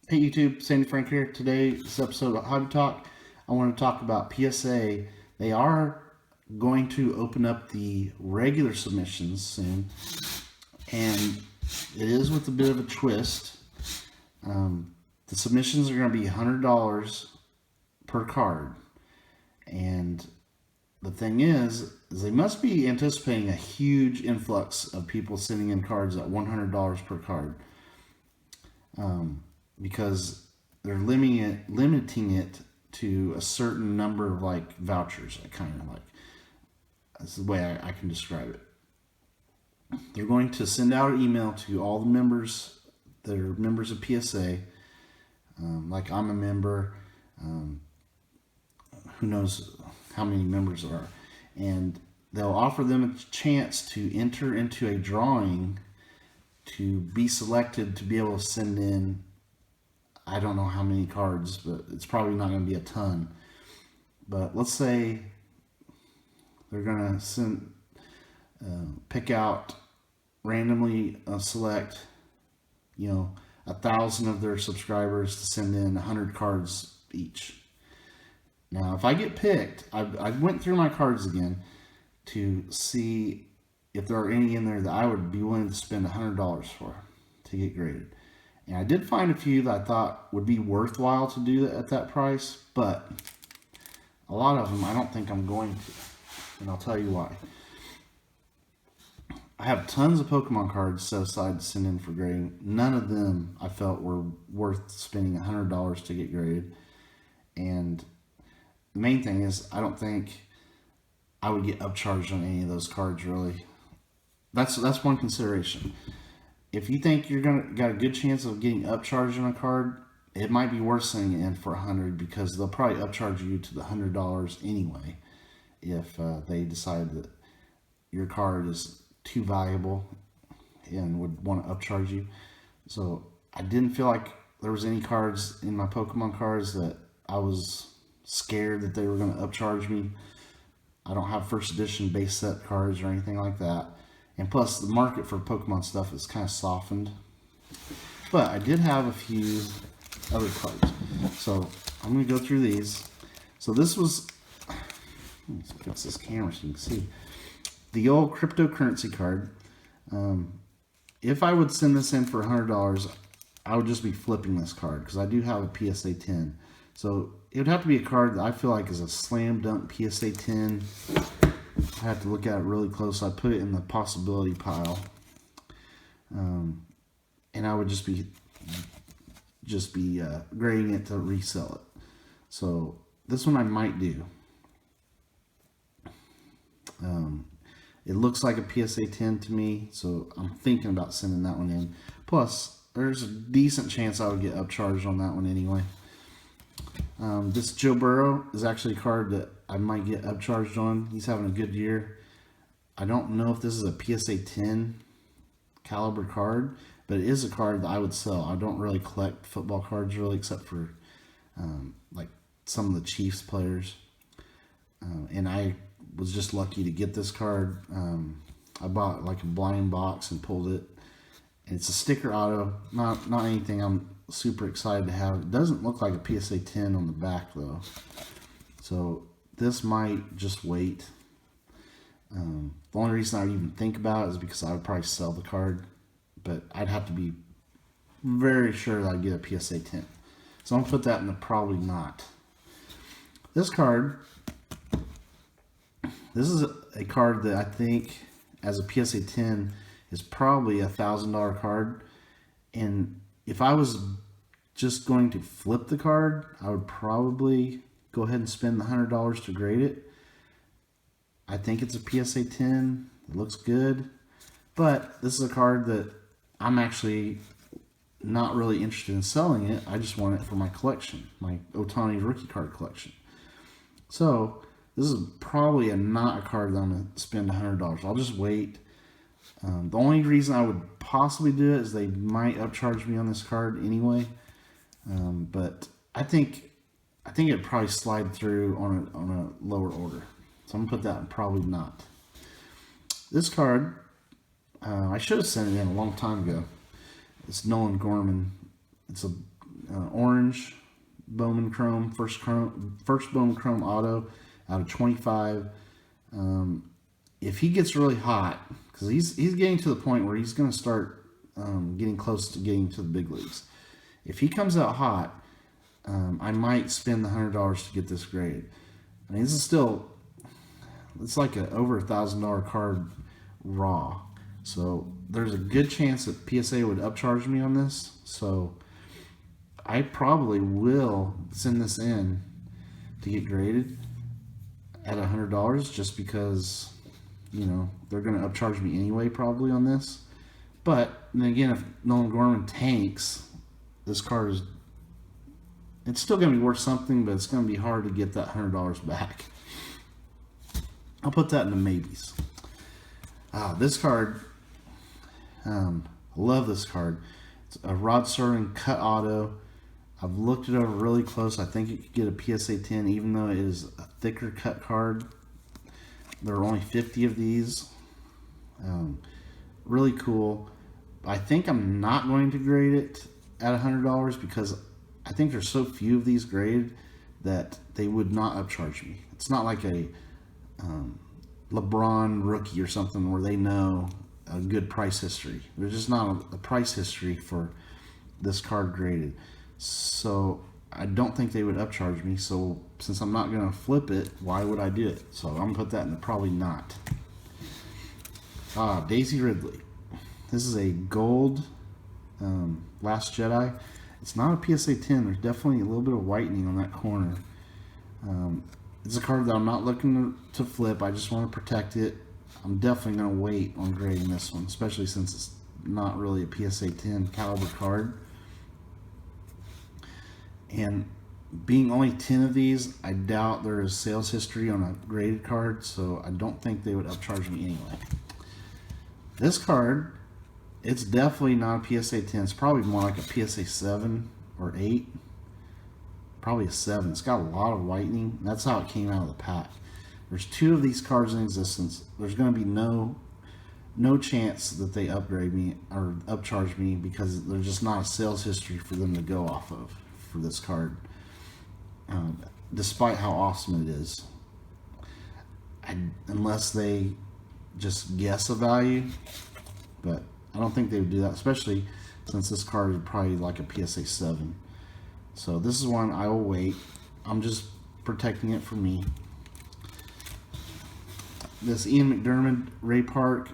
Hey YouTube, Sandy Frank here. Today, this episode of Hobby Talk, I want to talk about PSA. They are going to open up the regular submissions soon, and it is with a bit of a twist. The submissions are going to be $100 per card, and the thing is they must be anticipating a huge influx of people sending in cards at $100 per card. Because they're limiting it to a certain number of like vouchers. I kind of like that's the way I can describe it. They're going to send out an email to all the members that are members of PSA. Like I'm a member. Who knows how many members there are, and they'll offer them a chance to enter into a drawing to be selected to be able to send in. I don't know how many cards, but it's probably not going to be a ton. But let's say they're going to pick out, randomly select, 1,000 of their subscribers to send in 100 cards each. Now, if I get picked, I went through my cards again to see if there are any in there that I would be willing to spend $100 for to get graded. And I did find a few that I thought would be worthwhile to do at that price, but a lot of them I don't think I'm going to. And I'll tell you why. I have tons of Pokemon cards set aside to send in for grading. None of them I felt were worth spending $100 to get graded. And the main thing is I don't think I would get upcharged on any of those cards, really. That's one consideration. If you think you're got a good chance of getting upcharged on a card, it might be worth sending it in for $100 because they'll probably upcharge you to the $100 anyway if they decide that your card is too valuable and would want to upcharge you. So I didn't feel like there was any cards in my Pokemon cards that I was scared that they were going to upcharge me. I don't have first edition base set cards or anything like that. And plus, the market for Pokemon stuff is kind of softened. But I did have a few other cards. So I'm going to go through these. So this was, let's fix this camera so you can see. The old cryptocurrency card. If I would send this in for $100, I would just be flipping this card because I do have a PSA 10. So it would have to be a card that I feel like is a slam dunk PSA 10. I have to look at it really close. I put it in the possibility pile, and I would just be grading it to resell it. So this one I might do. It looks like a PSA 10 to me, so I'm thinking about sending that one in. Plus, there's a decent chance I would get upcharged on that one anyway. This Joe Burrow is actually a card that I might get upcharged on. He's having a good year. I don't know if this is a PSA 10 caliber card, but it is a card that I would sell. I don't really collect football cards really, except for like some of the Chiefs players. And I was just lucky to get this card. I bought like a blind box and pulled it. And it's a sticker auto, not anything I'm super excited to have. It doesn't look like a PSA 10 on the back though. So this might just wait. The only reason I would even think about it is because I would probably sell the card, but I'd have to be very sure that I'd get a PSA 10. So I'm going to put that in the probably not. This card, this is a card that I think as a PSA 10 is probably a $1,000 card. And if I was just going to flip the card, I would probably go ahead and spend the $100 to grade it. I think it's a PSA 10. It looks good. But this is a card that I'm actually not really interested in selling it. I just want it for my collection, my Ohtani rookie card collection. So this is probably not a card that I'm going to spend $100. I'll just wait. The only reason I would possibly do it is they might upcharge me on this card anyway. But I think it'd probably slide through on a lower order. So I'm going to put that in probably not. This card, I should have sent it in a long time ago. It's Nolan Gorman. It's a orange Bowman Chrome, first Bowman Chrome auto out of 25. If he gets really hot, because he's getting to the point where he's going to start getting close to getting to the big leagues. If he comes out hot, I might spend the $100 to get this graded. I mean, this is still, it's like over $1,000 card raw. So there's a good chance that PSA would upcharge me on this. So I probably will send this in to get graded at $100 just because, you know, they're going to upcharge me anyway probably on this. But then again, if Nolan Gorman tanks, this card is, it's still going to be worth something, but it's going to be hard to get that $100 back. I'll put that in the maybes. This card, I love this card. It's a Rod Serling cut auto. I've looked it over really close. I think it could get a PSA 10, even though it is a thicker cut card. There are only 50 of these. Really cool. I think I'm not going to grade it at $100 because I think there's so few of these graded that they would not upcharge me. It's not like a LeBron rookie or something where they know a good price history. There's just not a price history for this card graded. So I don't think they would upcharge me. So since I'm not going to flip it, why would I do it? So I'm going to put that in the probably not. Daisy Ridley. This is a gold Last Jedi. It's not a PSA 10. There's definitely a little bit of whitening on that corner. It's a card that I'm not looking to flip. I just want to protect it. I'm definitely going to wait on grading this one, especially since it's not really a PSA 10 caliber card. And being only 10 of these, I doubt there is sales history on a graded card, so I don't think they would upcharge me anyway. This card, it's definitely not a PSA 10. It's probably more like a PSA 7 or 8. Probably a 7. It's got a lot of whitening. That's how it came out of the pack. There's 2 of these cards in existence. There's going to be no chance that they upgrade me or upcharge me because there's just not a sales history for them to go off of for this card. Despite how awesome it is. Unless they just guess a value. But I don't think they would do that, especially since this card is probably like a PSA 7. So this is one I will wait. I'm just protecting it for me. This Ian McDermott Ray Park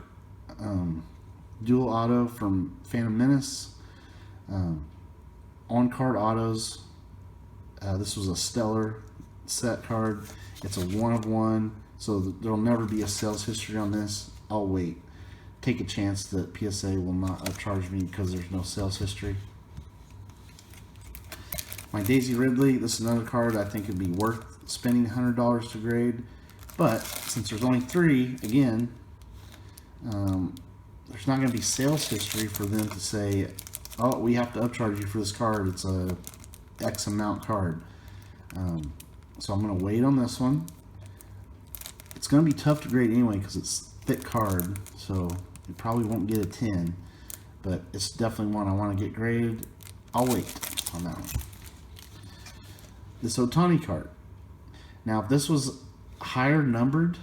dual auto from Phantom Menace. On card autos. This was a stellar set card. It's a 1 of 1, so there'll never be a sales history on this. I'll wait. Take a chance that PSA will not upcharge me because there's no sales history. My Daisy Ridley, this is another card I think would be worth spending $100 to grade. But since there's only 3, again, there's not going to be sales history for them to say, oh, we have to upcharge you for this card. It's a X amount card. So I'm going to wait on this one. It's going to be tough to grade anyway because it's a thick card. So you probably won't get a 10. But it's definitely one I want to get graded. I'll wait on that one. This Otani card. Now, if this was higher numbered,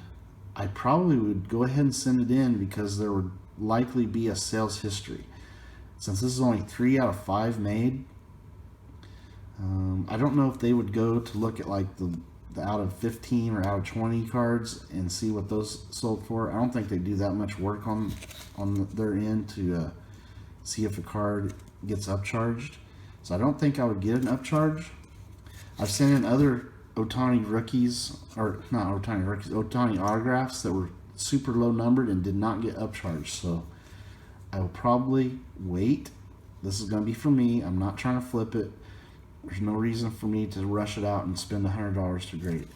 I probably would go ahead and send it in because there would likely be a sales history. Since this is only 3 out of 5 made, I don't know if they would go to look at like the out of 15 or out of 20 cards and see what those sold for. I don't think they do that much work on their end to see if a card gets upcharged. So I don't think I would get an upcharge. I've sent in other Otani rookies, or not Otani rookies, Otani autographs that were super low numbered and did not get upcharged. So I will probably wait. This is going to be for me. I'm not trying to flip it. There's no reason for me to rush it out and spend $100 to grade it.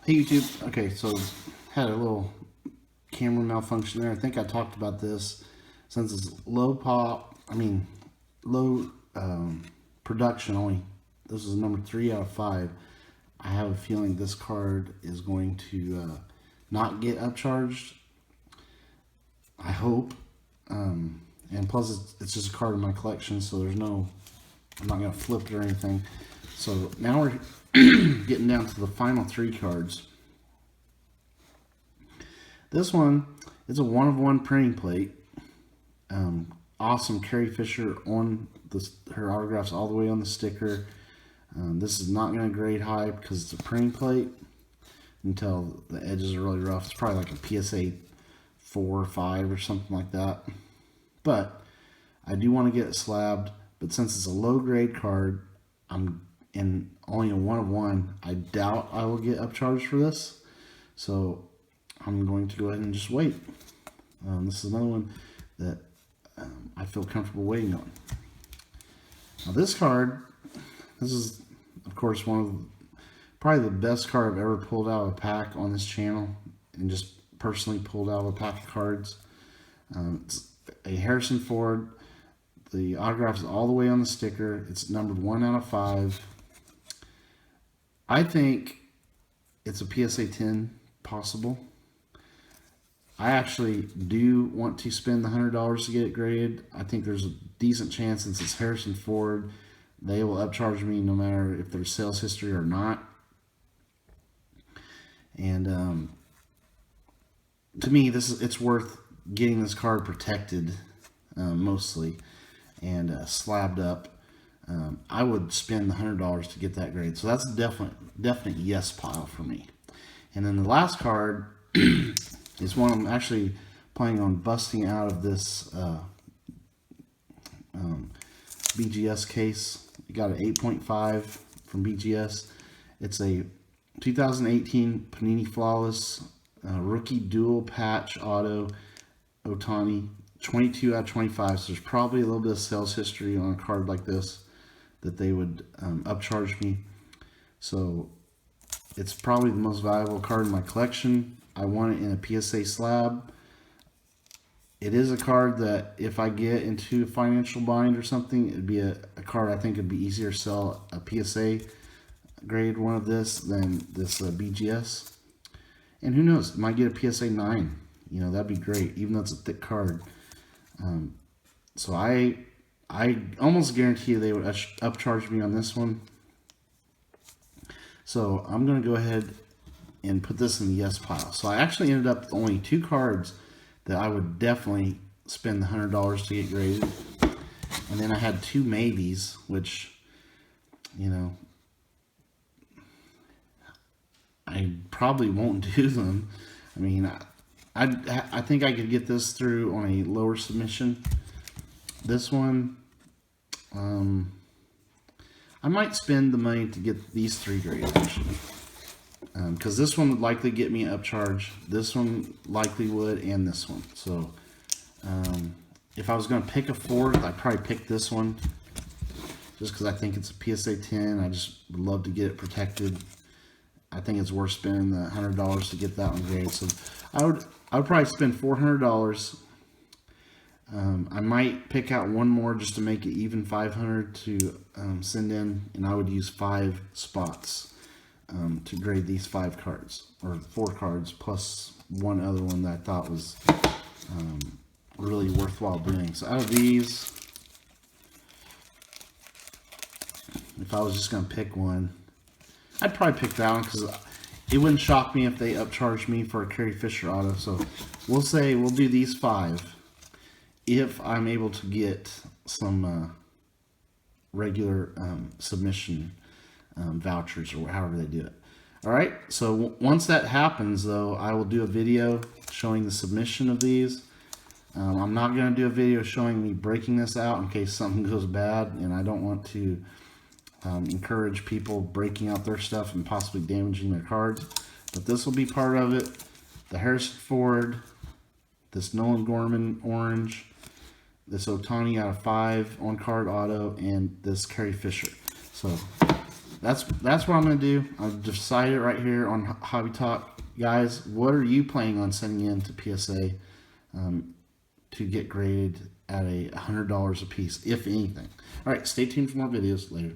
Hey YouTube. Okay, so had a little camera malfunction there. I think I talked about this. Since it's low production only. This is number 3 out of 5. I have a feeling this card is going to not get upcharged. I hope. And plus, it's just a card in my collection, so I'm not going to flip it or anything. So now we're getting down to the final 3 cards. This one is a 1-of-1 printing plate. Awesome Carrie Fisher on her autographs all the way on the sticker. This is not going to grade high because it's a printing plate until the edges are really rough. It's probably like a PSA 4 or 5 or something like that. But I do want to get it slabbed. But since it's a low grade card, I'm in only a 1-of-1. I doubt I will get upcharged for this. So I'm going to go ahead and just wait. This is another one that I feel comfortable waiting on. Now this card, this is of course probably the best card I've ever pulled out of a pack on this channel, and just personally pulled out of a pack of cards. It's a Harrison Ford. The autograph is all the way on the sticker. It's numbered 1 out of 5. I think it's a PSA 10 possible. I actually do want to spend the $100 to get it graded. I think there's a decent chance, since it's Harrison Ford, they will upcharge me no matter if there's sales history or not. And to me, it's worth getting this card protected, mostly, and slabbed up. I would spend the $100 to get that grade. So that's a definite yes pile for me. And then the last card is one I'm actually planning on busting out of this BGS case. I got an 8.5 from BGS. It's a 2018 Panini Flawless rookie dual patch auto Ohtani, 22 out of 25. So there's probably a little bit of sales history on a card like this that they would upcharge me. So it's probably the most valuable card in my collection. I want it in a PSA slab. It is a card that if I get into a financial bind or something, it'd be a card I think it'd be easier to sell a PSA grade one of this than this BGS. And who knows, might get a PSA 9. You know, that'd be great, even though it's a thick card. So I almost guarantee they would upcharge me on this one. So I'm going to go ahead and put this in the yes pile. So I actually ended up with only 2 cards that I would definitely spend the $100 to get graded. And then I had 2 maybes, which, you know, I probably won't do them. I mean, I think I could get this through on a lower submission. This one, I might spend the money to get these 3 graded, actually. Because this one would likely get me an upcharge. This one likely would, and this one. So, if I was going to pick a Ford, I'd probably pick this one. Just because I think it's a PSA 10. I just would love to get it protected. I think it's worth spending the $100 to get that one graded. So, I would probably spend $400. I might pick out one more just to make it even $500 to send in, and I would use 5 spots to grade these 5 cards, or 4 cards, plus one other one that I thought was really worthwhile doing. So out of these, if I was just going to pick one, I'd probably pick that one, because it wouldn't shock me if they upcharged me for a Carrie Fisher auto. So we'll say we'll do these 5 if I'm able to get some regular submission vouchers, or however they do it. All right, so once that happens, though, I will do a video showing the submission of these. I'm not going to do a video showing me breaking this out in case something goes bad, and I don't want to encourage people breaking out their stuff and possibly damaging their cards. But this will be part of it. The Harrison Ford, this Nolan Gorman orange, this Ohtani out of 5 on card auto, and this Carrie Fisher. So that's what I'm going to do. I've decided right here on Hobby Talk. Guys, what are you planning on sending in to PSA to get graded at $100 a piece, if anything? All right, stay tuned for more videos later.